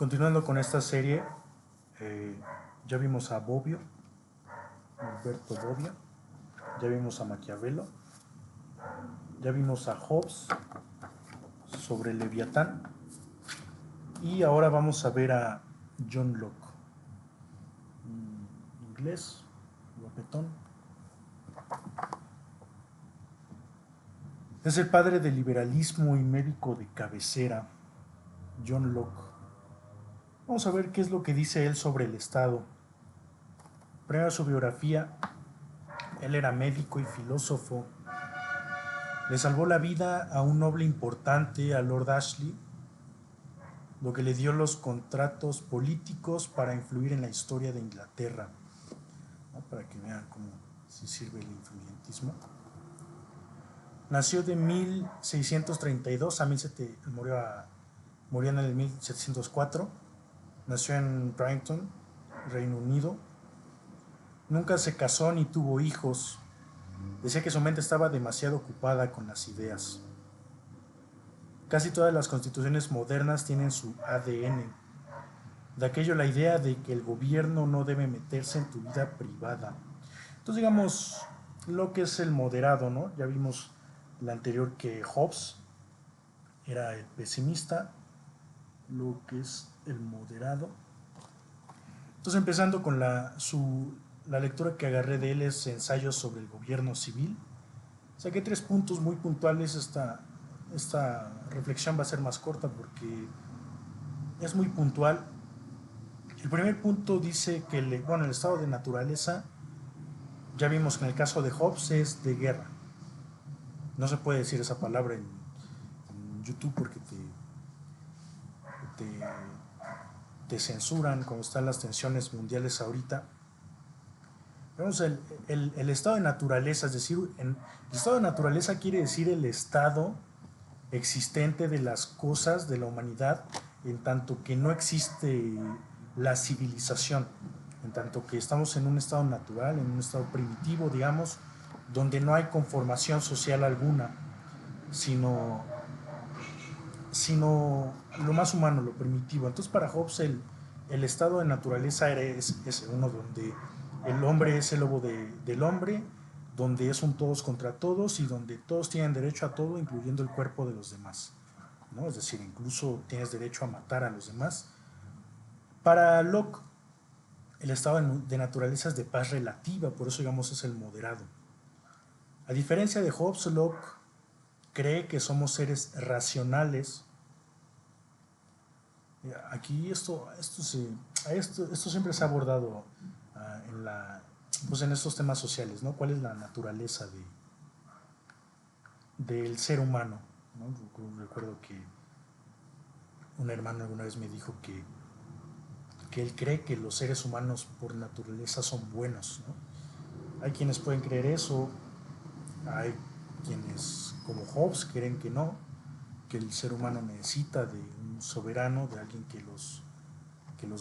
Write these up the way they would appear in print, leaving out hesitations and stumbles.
Continuando con esta serie, ya vimos a Bobbio, Alberto Bobbio, ya vimos a Maquiavelo, ya vimos a Hobbes sobre Leviatán y ahora vamos a ver a John Locke, inglés, guapetón. Es el padre del liberalismo y médico de cabecera, John Locke. Vamos a ver qué es lo que dice él sobre el Estado. Primero su biografía. Él era médico y filósofo. Le salvó la vida a un noble importante, a Lord Ashley, lo que le dio los contratos políticos para influir en la historia de Inglaterra, ¿no? Para que vean cómo se sirve el influyentismo. Nació de 1632 a 1700, murió en el 1704. Nació en Brighton, Reino Unido. Nunca se casó ni tuvo hijos. Decía que su mente estaba demasiado ocupada con las ideas. Casi todas las constituciones modernas tienen su ADN. De aquello la idea de que el gobierno no debe meterse en tu vida privada. Entonces, digamos, lo que es el moderado, ¿no? Ya vimos la anterior que Hobbes era el pesimista, lo que es el moderado. Entonces, empezando con la lectura que agarré de él es Ensayos sobre el gobierno civil. Saqué 3 puntos muy puntuales. Esta reflexión va a ser más corta porque es muy puntual. El primer punto dice que el estado de naturaleza, ya vimos que en el caso de Hobbes es de guerra. No se puede decir esa palabra en YouTube porque te, te censuran como están las tensiones mundiales ahorita. Vemos el estado de naturaleza, es decir, el estado de naturaleza quiere decir el estado existente de las cosas de la humanidad en tanto que no existe la civilización, en tanto que estamos en un estado natural, en un estado primitivo, digamos, donde no hay conformación social alguna, sino lo más humano, lo primitivo. Entonces para Hobbes el estado de naturaleza es uno donde el hombre es el lobo del hombre, donde es un todos contra todos y donde todos tienen derecho a todo, incluyendo el cuerpo de los demás, ¿no? Es decir, incluso tienes derecho a matar a los demás. Para Locke, el estado de naturaleza es de paz relativa, por eso digamos es el moderado. A diferencia de Hobbes, Locke cree que somos seres racionales. Aquí esto siempre se ha abordado en estos temas sociales, ¿no? ¿Cuál es la naturaleza del ser humano? ¿No? Recuerdo que un hermano alguna vez me dijo que él cree que los seres humanos por naturaleza son buenos, ¿no? Hay quienes pueden creer eso, hay quienes como Hobbes creen que no, que el ser humano necesita de un soberano, de alguien que los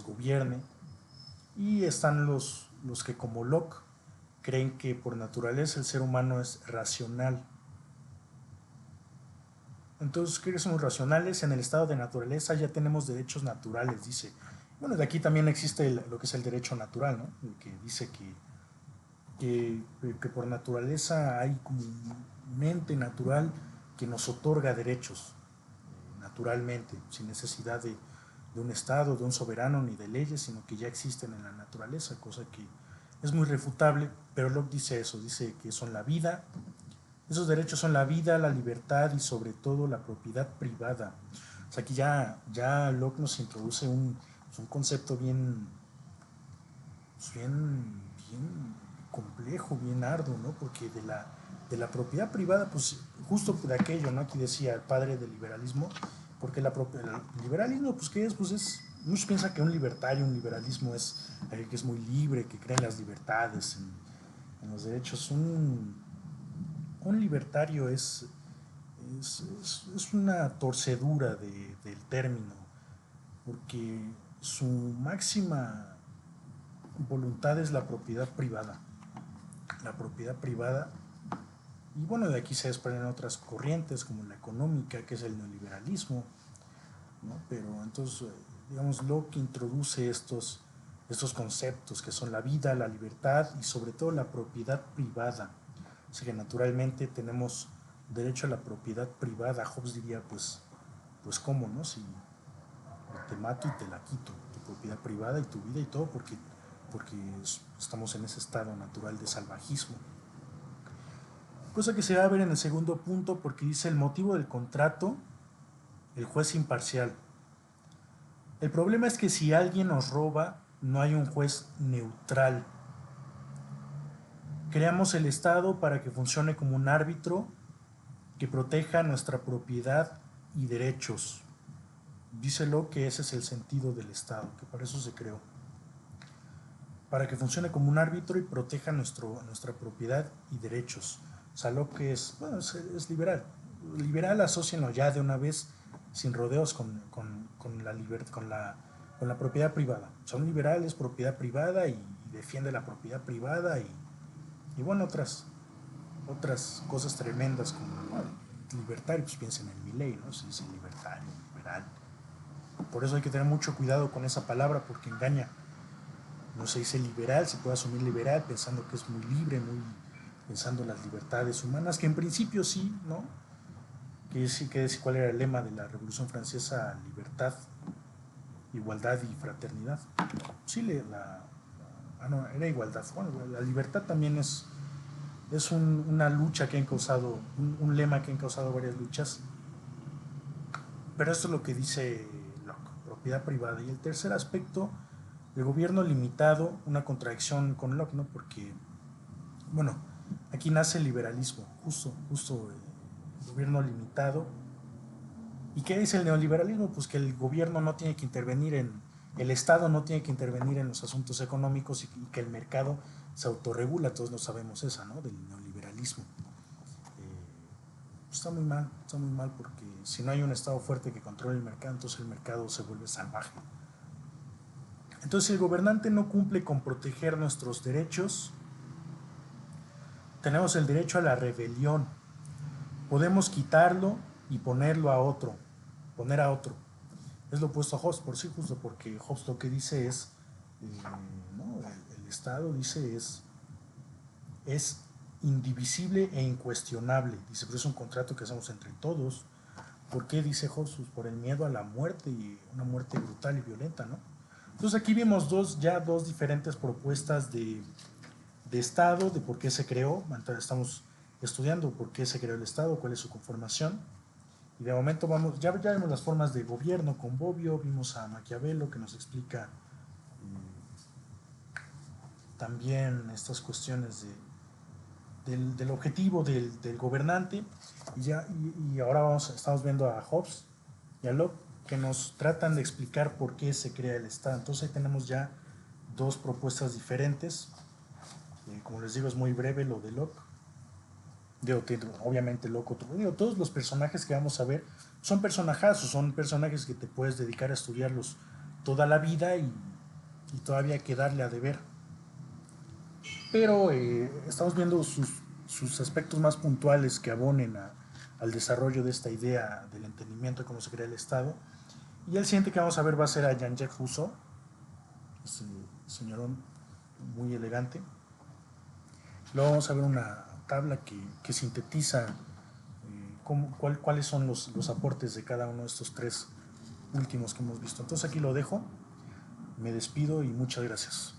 gobierne, y están los que como Locke creen que por naturaleza el ser humano es racional. Entonces, ¿qué somos racionales? En el estado de naturaleza ya tenemos derechos naturales, dice. Bueno, de aquí también existe lo que es el derecho natural, ¿no? El que dice que por naturaleza hay como un ente natural que nos otorga derechos naturalmente, sin necesidad de un Estado, de un soberano ni de leyes, sino que ya existen en la naturaleza, cosa que es muy refutable, pero Locke dice eso, dice que son la vida, esos derechos son la vida, la libertad y sobre todo la propiedad privada. O sea, aquí ya Locke nos introduce un concepto bien complejo, bien arduo, ¿no? Porque de la propiedad privada, pues justo de aquello, ¿no? Aquí decía el padre del liberalismo, porque el liberalismo, pues ¿qué es? Pues es, muchos piensan que un liberalismo es el que es muy libre, que cree en las libertades, en los derechos. Un libertario es una torcedura del término, porque su máxima voluntad es la propiedad privada. La propiedad privada, y de aquí se desprenden otras corrientes como la económica, que es el neoliberalismo, ¿no? Pero entonces, digamos, Locke introduce estos conceptos que son la vida, la libertad y sobre todo la propiedad privada. Así que naturalmente tenemos derecho a la propiedad privada. Hobbes diría, pues cómo, ¿no? Si te mato y te la quito, tu propiedad privada y tu vida y todo, porque estamos en ese estado natural de salvajismo. Cosa que se va a ver en el segundo punto, porque dice el motivo del contrato, el juez imparcial. El problema es que si alguien nos roba, no hay un juez neutral. Creamos el Estado para que funcione como un árbitro que proteja nuestra propiedad y derechos. Díselo que ese es el sentido del Estado, que para eso se creó. Para que funcione como un árbitro y proteja nuestra propiedad y derechos. O sea, lo que es, bueno, es liberal. Liberal, asócienlo ya de una vez, sin rodeos, con la propiedad privada. O sea, un liberal es propiedad privada y defiende la propiedad privada y bueno, otras cosas tremendas como libertario, pues piensen en Milei, ¿no? Se dice libertario, liberal. Por eso hay que tener mucho cuidado con esa palabra porque engaña. No se dice liberal, se puede asumir liberal pensando que es muy libre, pensando en las libertades humanas, que en principio sí, ¿no? Que es cuál era el lema de la Revolución Francesa: libertad, igualdad y fraternidad. Chile, no, era igualdad. Bueno, la libertad también es una lucha que han causado, un lema que han causado varias luchas. Pero esto es lo que dice Locke, propiedad privada. Y el tercer aspecto, el gobierno limitado, una contradicción con Locke, ¿no? Porque, bueno, aquí nace el liberalismo, justo el gobierno limitado. ¿Y qué dice el neoliberalismo? Pues que el gobierno no tiene que intervenir el Estado no tiene que intervenir en los asuntos económicos y que el mercado se autorregula. Todos no sabemos esa, ¿no? Del neoliberalismo. Está muy mal porque si no hay un Estado fuerte que controle el mercado, entonces el mercado se vuelve salvaje. Entonces, si el gobernante no cumple con proteger nuestros derechos, tenemos el derecho a la rebelión. Podemos quitarlo y ponerlo a otro, poner a otro. Es lo opuesto a Hobbes, por sí, justo porque Hobbes lo que dice es, ¿no? el Estado dice es indivisible e incuestionable. Dice, pero es un contrato que hacemos entre todos. ¿Por qué? Dice Hobbes, por el miedo a la muerte y una muerte brutal y violenta, ¿no? Entonces aquí vimos dos diferentes propuestas de Estado, de por qué se creó. Estamos estudiando por qué se creó el Estado, cuál es su conformación. Y de momento ya vimos las formas de gobierno con Bobbio, vimos a Maquiavelo que nos explica también estas cuestiones del objetivo del gobernante. Y ahora estamos viendo a Hobbes y a Locke que nos tratan de explicar por qué se crea el Estado. Entonces ahí tenemos ya dos propuestas diferentes. Como les digo, es muy breve lo de Locke. Obviamente Locke, todos los personajes que vamos a ver son personajazos, son personajes que te puedes dedicar a estudiarlos toda la vida y todavía hay que darle a deber. Pero estamos viendo sus aspectos más puntuales que abonen al desarrollo de esta idea del entendimiento de cómo se crea el Estado. Y el siguiente que vamos a ver va a ser a Jean-Jacques Rousseau, ese señorón muy elegante. Luego vamos a ver una tabla que sintetiza cuáles son los aportes de cada uno de estos tres últimos que hemos visto. Entonces aquí lo dejo, me despido y muchas gracias.